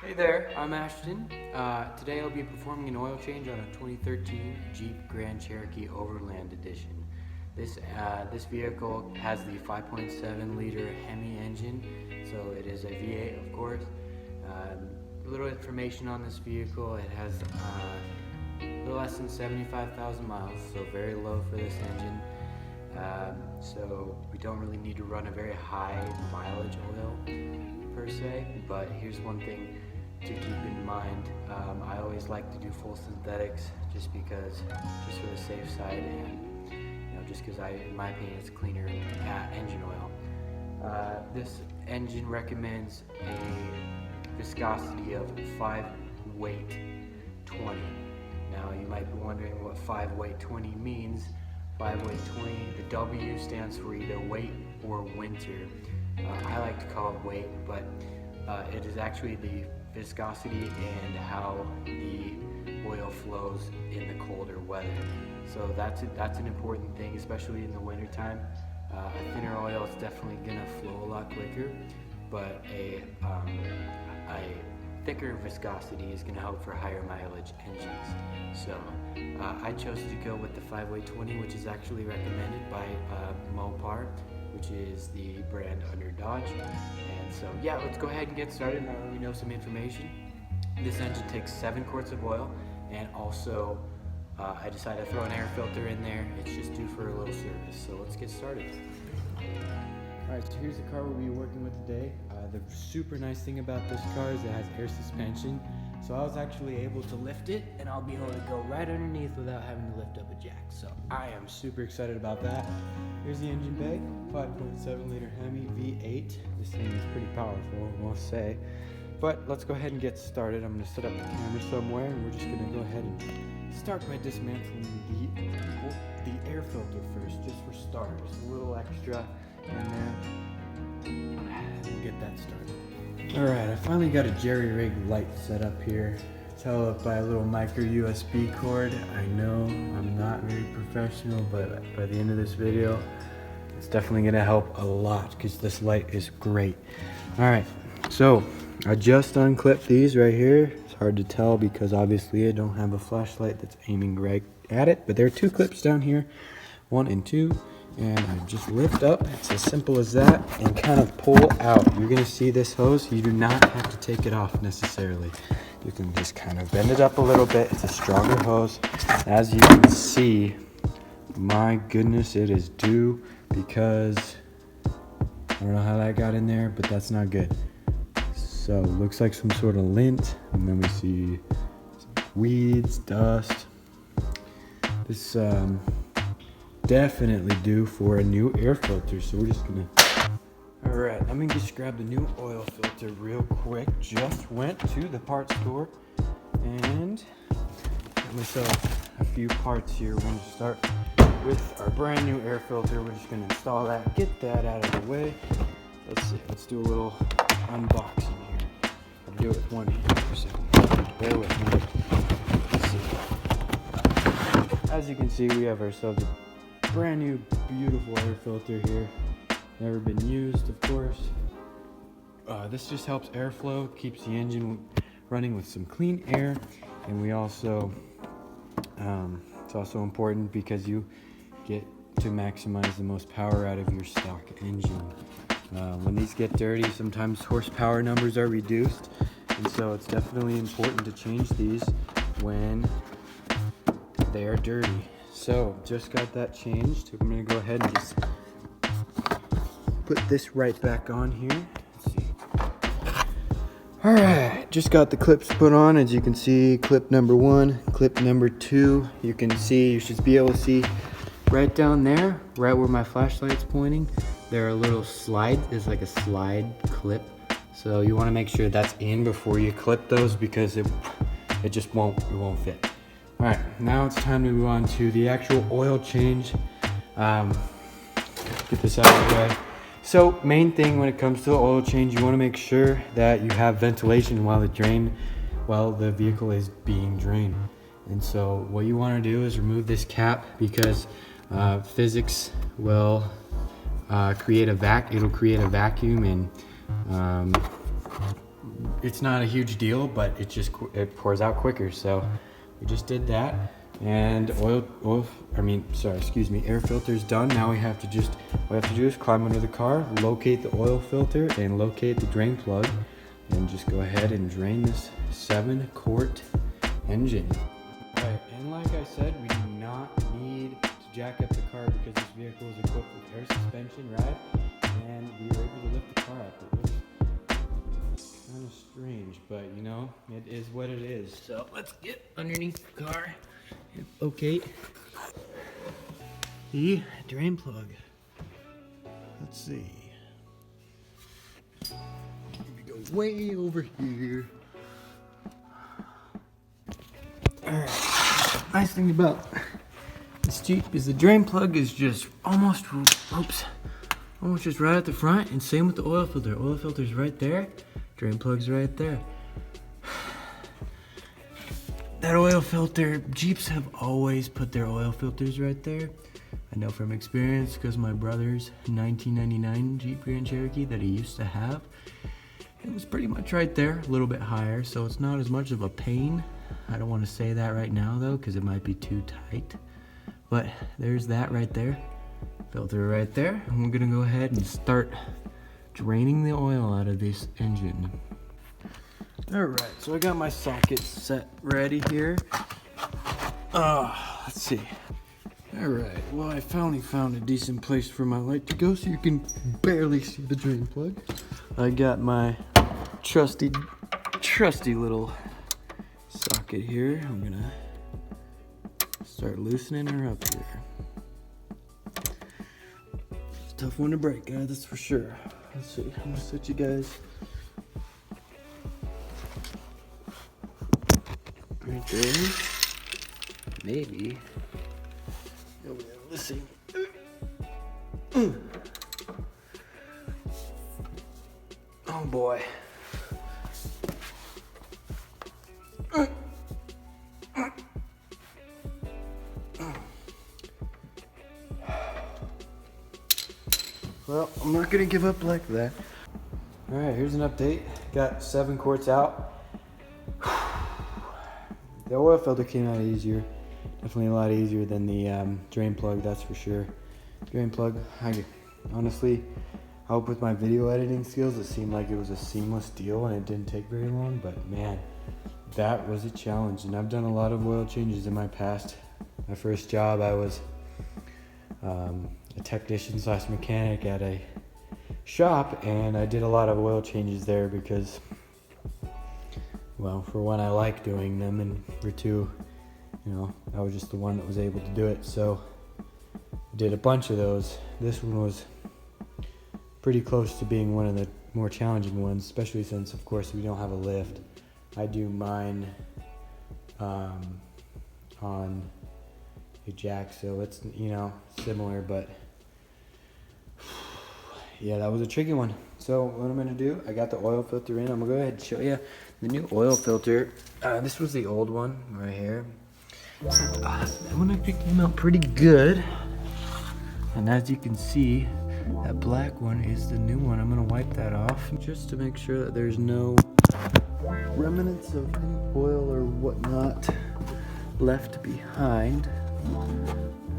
Hey there, I'm Ashton. Today I'll be performing an oil change on a 2013 Jeep Grand Cherokee Overland Edition. This vehicle has the 5.7 liter Hemi engine, so it is a V8 of course. A little information on this vehicle: it has a little less than 75,000 miles, so very low for this engine. So we don't really need to run a very high mileage oil per se, but here's one thing to keep in mind. I always like to do full synthetics just for the safe side, and just because in my opinion, it's cleaner engine oil. This engine recommends a viscosity of 5 weight 20. Now you might be wondering what 5 weight 20 means. 5 weight 20, the W stands for either weight or winter. I like to call it weight, but it is actually the viscosity and how the oil flows in the colder weather. So that's an important thing, especially in the winter time. A thinner oil is definitely gonna flow a lot quicker, but a thicker viscosity is gonna help for higher mileage engines. So I chose to go with the 5 weight 20, which is actually recommended by Mopar, which is the brand under Dodge. And so yeah, let's go ahead and get started now that we know some information. This engine takes 7 quarts of oil, and also I decided to throw an air filter in there. It's just due for a little service, so let's get started. Alright, so here's the car we'll be working with today. The super nice thing about this car is it has air suspension, so I was actually able to lift it, and I'll be able to go right underneath without having to lift up a jack. So I am super excited about that. Here's the engine bay, 5.7 liter Hemi V8. This thing is pretty powerful, I must say. But let's go ahead and get started. I'm going to set up the camera somewhere, and we're just going to go ahead and start by dismantling the air filter first, just for starters. A little extra in there. We'll get that started. Alright, I finally got a jerry-rig light set up here. It's held up by a little micro USB cord. I know I'm not very professional, but by the end of this video, it's definitely going to help a lot because this light is great. Alright, so I just unclipped these right here. It's hard to tell because obviously I don't have a flashlight that's aiming right at it, but there are 2 clips down here, 1 and 2. And I just lift up, it's as simple as that, and kind of pull out. You're gonna see this hose, you do not have to take it off necessarily. You can just kind of bend it up a little bit. It's a stronger hose. As you can see, my goodness, it is due because I don't know how that got in there, but that's not good. So it looks like some sort of lint, and then we see weeds, dust. This definitely due for a new air filter, so we're just gonna alright, let me just grab the new oil filter real quick. Just went to the parts store and got myself a few parts here. We're gonna start with our brand new air filter. We're just gonna install that, get that out of the way. Let's see, let's do a little unboxing here. I'll do it with one hand for a second. Bear with me. Let's see. As you can see, we have ourselves a brand new beautiful air filter here, never been used, of course. This just helps airflow, keeps the engine running with some clean air, and we also it's also important because you get to maximize the most power out of your stock engine. When these get dirty, sometimes horsepower numbers are reduced, and so it's definitely important to change these when they are dirty. So, just got that changed. I'm going to go ahead and just put this right back on here. Let's see. Alright, just got the clips put on. As you can see, clip number 1, clip number 2. You should be able to see right down there, right where my flashlight's pointing. There are a little slide, there's like a slide clip. So you want to make sure that's in before you clip those because it just won't fit. Alright, now it's time to move on to the actual oil change. Get this out of the way. So, main thing when it comes to the oil change, you want to make sure that you have ventilation while the vehicle is being drained. And so what you want to do is remove this cap because physics will create a vacuum, and it's not a huge deal, but it pours out quicker. So we just did that, and air filter's done. Now all we have to do is climb under the car, locate the oil filter, and locate the drain plug, and just go ahead and drain this 7-quart engine. All right, and like I said, we do not need to jack up the car because this vehicle is equipped with air suspension, right? And we were able to lift the car up. It was kind of strange, but you know, it is what it is. So let's get underneath the car and locate the drain plug. Let's see. We go way over here. Alright. Nice thing about this Jeep is the drain plug is just almost just right at the front, and same with the oil filter. Oil filter's right there, drain plug's right there. That oil filter, Jeeps have always put their oil filters right there. I know from experience because my brother's 1999 Jeep Grand Cherokee that he used to have, it was pretty much right there, a little bit higher, so it's not as much of a pain. I don't want to say that right now though, because it might be too tight. But there's that right there, filter right there, and we're gonna go ahead and start draining the oil out of this engine. All right, so I got my socket set ready here. Let's see. All right, well, I finally found a decent place for my light to go so you can barely see the drain plug. I got my trusty little socket here. I'm gonna start loosening her up here. It's a tough one to break, guys, that's for sure. Let's see, I'm gonna set you guys right there. Maybe. Let's see. Oh boy. Well, I'm not gonna give up like that. All right, here's an update. Got 7 quarts out. The oil filter came out easier. Definitely a lot easier than the drain plug, that's for sure. Drain plug, I hope with my video editing skills, it seemed like it was a seamless deal and it didn't take very long, but man, that was a challenge. And I've done a lot of oil changes in my past. My first job, I was a technician / mechanic at a shop, and I did a lot of oil changes there because, well, for one, I like doing them, and for two, you know, I was just the one that was able to do it. So I did a bunch of those. This one was pretty close to being one of the more challenging ones, especially since, of course, we don't have a lift. I do mine on a jack, so it's, you know, similar, but yeah, that was a tricky one. So what I'm gonna do, I got the oil filter in. I'm gonna go ahead and show you the new oil filter. This was the old one right here. That one actually came out pretty good. And as you can see, that black one is the new one. I'm gonna wipe that off just to make sure that there's no remnants of any oil or whatnot left behind.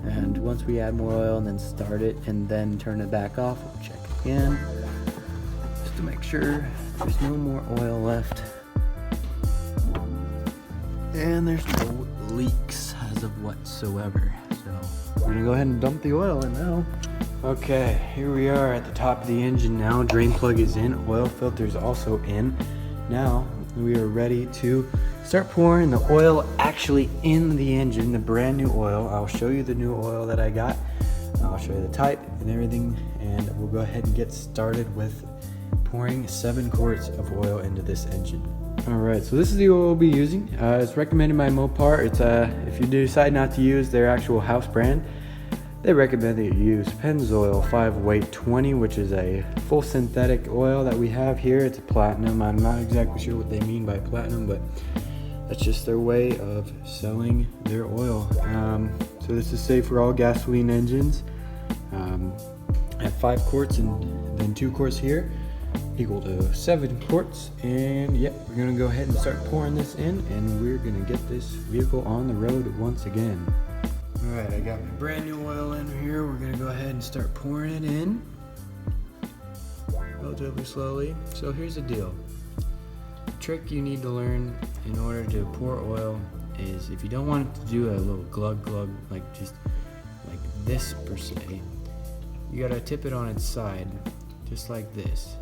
And once we add more oil and then start it and then turn it back off, we'll check again just to make sure there's no more oil left and there's no leaks as of whatsoever. So we're gonna go ahead and dump the oil in now. Okay, here we are at the top of the engine now. Drain plug is in, oil filter is also in. Now we are ready to start pouring the oil actually in the engine, the brand new oil. I'll show you the new oil that I got. I'll show you the type and everything, and we'll go ahead and get started with pouring 7 quarts of oil into this engine. Alright, so this is the oil we'll be using. It's recommended by Mopar. It's if you decide not to use their actual house brand, they recommend that you use Pennzoil 5-weight 20, which is a full synthetic oil that we have here. It's a platinum. I'm not exactly sure what they mean by platinum, but that's just their way of selling their oil. So this is safe for all gasoline engines. I have 5 quarts and then 2 quarts here. equal to 7 quarts. And yep, we're gonna go ahead and start pouring this in, and we're gonna get this vehicle on the road once again. All right, I got my brand new oil in here. We're gonna go ahead and start pouring it in relatively slowly. So here's the deal. The trick you need to learn in order to pour oil is, if you don't want it to do a little glug glug, like just like this per se, you gotta tip it on its side, just like this.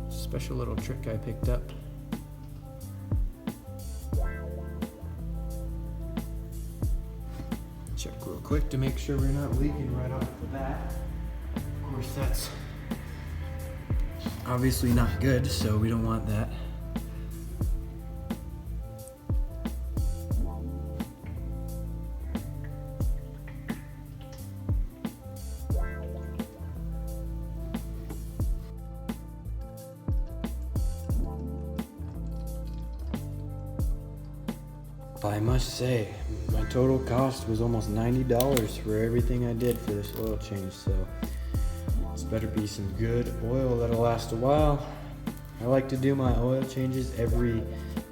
Special little trick I picked up. Check real quick to make sure we're not leaking right off the bat. Of course, that's obviously not good, so we don't want that. I must say, my total cost was almost $90 for everything I did for this oil change, so this better be some good oil that'll last a while. I like to do my oil changes every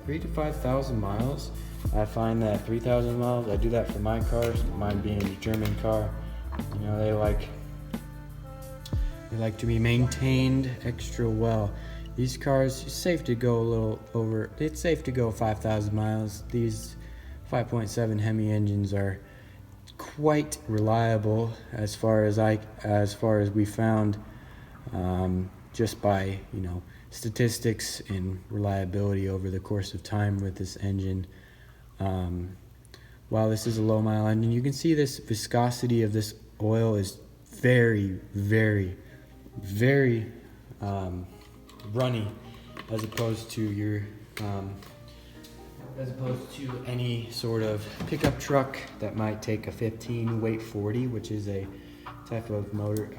3,000 to 5,000 miles. I find that 3,000 miles, I do that for my cars, mine being a German car. You know, they like to be maintained extra well. These cars, it's safe to go a little over, it's safe to go 5,000 miles. These 5.7 Hemi engines are quite reliable as far as we found, just by, you know, statistics and reliability over the course of time with this engine. While this is a low mile engine, you can see this viscosity of this oil is very, very, very runny, as opposed to any sort of pickup truck that might take a 15 weight 40, which is a type of motor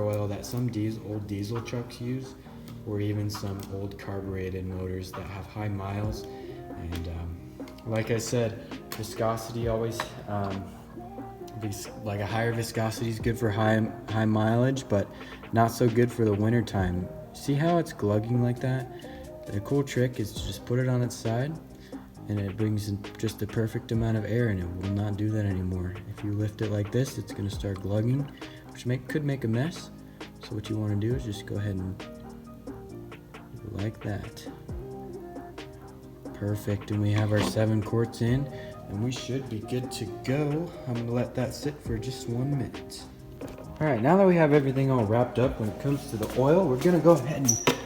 oil that some old diesel trucks use, or even some old carbureted motors that have high miles. And like I said, viscosity always, like a higher viscosity is good for high mileage, but not so good for the winter time. See how it's glugging like that? The cool trick is to just put it on its side, and it brings in just the perfect amount of air, and it will not do that anymore. If you lift it like this, it's going to start glugging, which could make a mess. So what you want to do is just go ahead and like that. Perfect. And we have our 7 quarts in, and we should be good to go. I'm going to let that sit for just 1 minute. All right, now that we have everything all wrapped up when it comes to the oil, we're going to go ahead and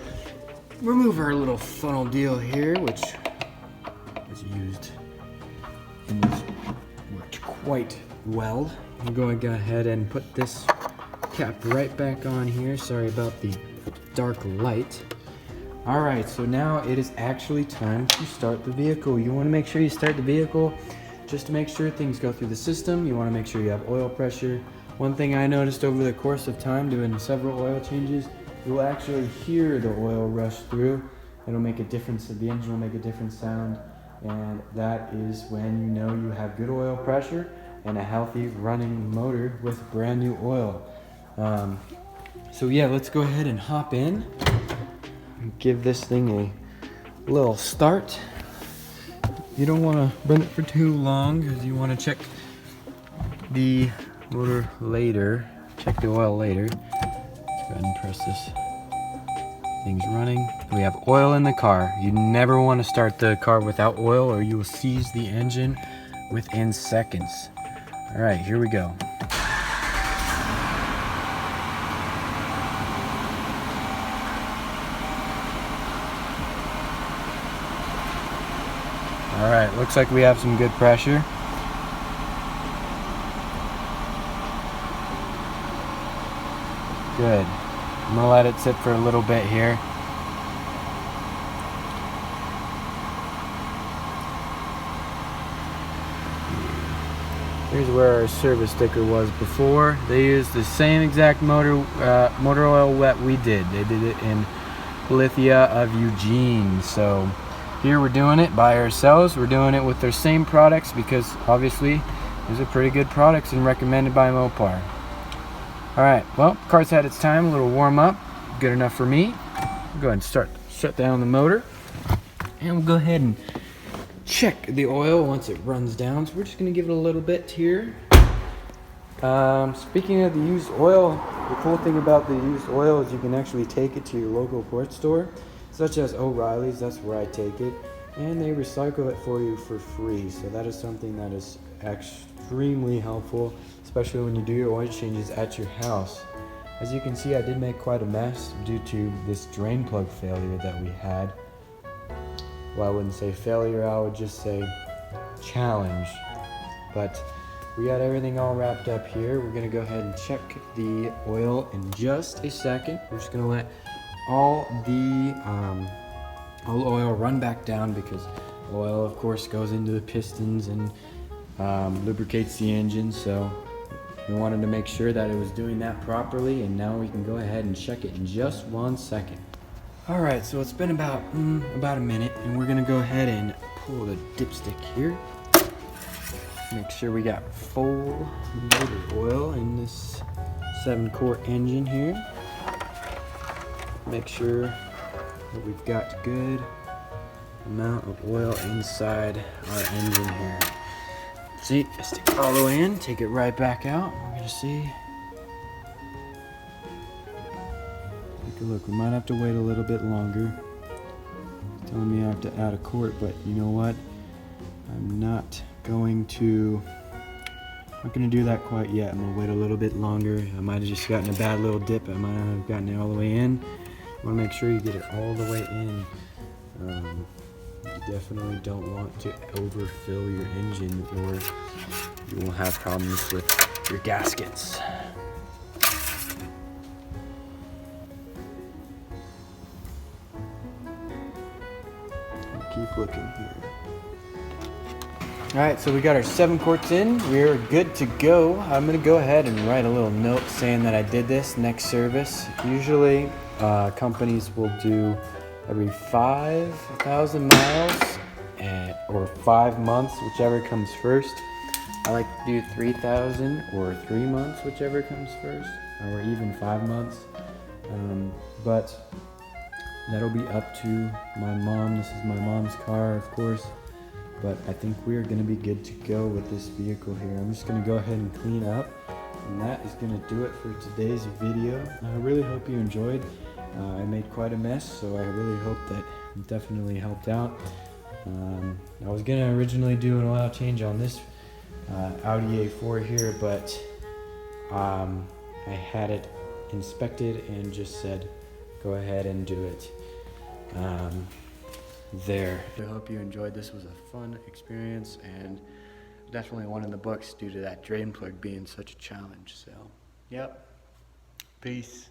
remove our little funnel deal here, which was used and worked quite well. I'm going to go ahead and put this cap right back on here. Sorry about the dark light. All right, so now it is actually time to start the vehicle. You want to make sure you start the vehicle just to make sure things go through the system. You want to make sure you have oil pressure. One thing I noticed over the course of time doing several oil changes, you'll actually hear the oil rush through. It'll make a difference. The engine will make a different sound, and that is when you know you have good oil pressure and a healthy running motor with brand new oil. So yeah, let's go ahead and hop in and give this thing a little start. You don't want to run it for too long because you want to check the motor later, check the oil later. Let's go ahead and press this. Thing's running. We have oil in the car. You never want to start the car without oil, or you will seize the engine within seconds. All right, here we go. All right, looks like we have some good pressure. Good. I'm gonna let it sit for a little bit here. Here's where our service sticker was before. They used the same exact motor oil that we did. They did it in Lithia of Eugene. So here we're doing it by ourselves. We're doing it with their same products because obviously these are pretty good products and recommended by Mopar. Alright, well, car's had its time, a little warm up. good enough for me. We'll go ahead and shut down the motor. And we'll go ahead and check the oil once it runs down. So we're just gonna give it a little bit here. Speaking of the used oil, the cool thing about the used oil is you can actually take it to your local port store, such as O'Reilly's. That's where I take it, and they recycle it for you for free. So that is something that is extremely helpful, especially when you do your oil changes at your house. As you can see, I did make quite a mess due to this drain plug failure that we had. Well, I wouldn't say failure, I would just say challenge. But we got everything all wrapped up here. We're gonna go ahead and check the oil in just a second. We're just gonna let all the oil run back down, because oil, of course, goes into the pistons and lubricates the engine. So we wanted to make sure that it was doing that properly, and now we can go ahead and check it in just 1 second. All right, so it's been about a minute, and we're gonna go ahead and pull the dipstick here. Make sure we got full motor oil in this 7-quart engine here. Make sure that we've got good amount of oil inside our engine here. See, I stick it all the way in, take it right back out. We're gonna see. Take a look. We might have to wait a little bit longer. It's telling me I have to add a quart, but you know what? I'm not going to do that quite yet. I'm gonna wait a little bit longer. I might have just gotten a bad little dip. I might not have gotten it all the way in. You want to make sure you get it all the way in. You definitely don't want to overfill your engine, or you will have problems with your gaskets. Keep looking here. All right, so we got our 7 quarts in. We're good to go. I'm gonna go ahead and write a little note saying that I did this next service. Usually companies will do every 5,000 miles or 5 months, whichever comes first. I like to do 3,000 or 3 months, whichever comes first, or even 5 months. But that'll be up to my mom. This is my mom's car, of course. But I think we're gonna be good to go with this vehicle here. I'm just gonna go ahead and clean up, and that is gonna do it for today's video. I really hope you enjoyed. I made quite a mess, so I really hope that it definitely helped out. I was gonna originally do an oil change on this Audi A4 here, but I had it inspected and just said, go ahead and do it. There. I hope you enjoyed. This was a fun experience, and definitely one in the books due to that drain plug being such a challenge. So, yep. Peace.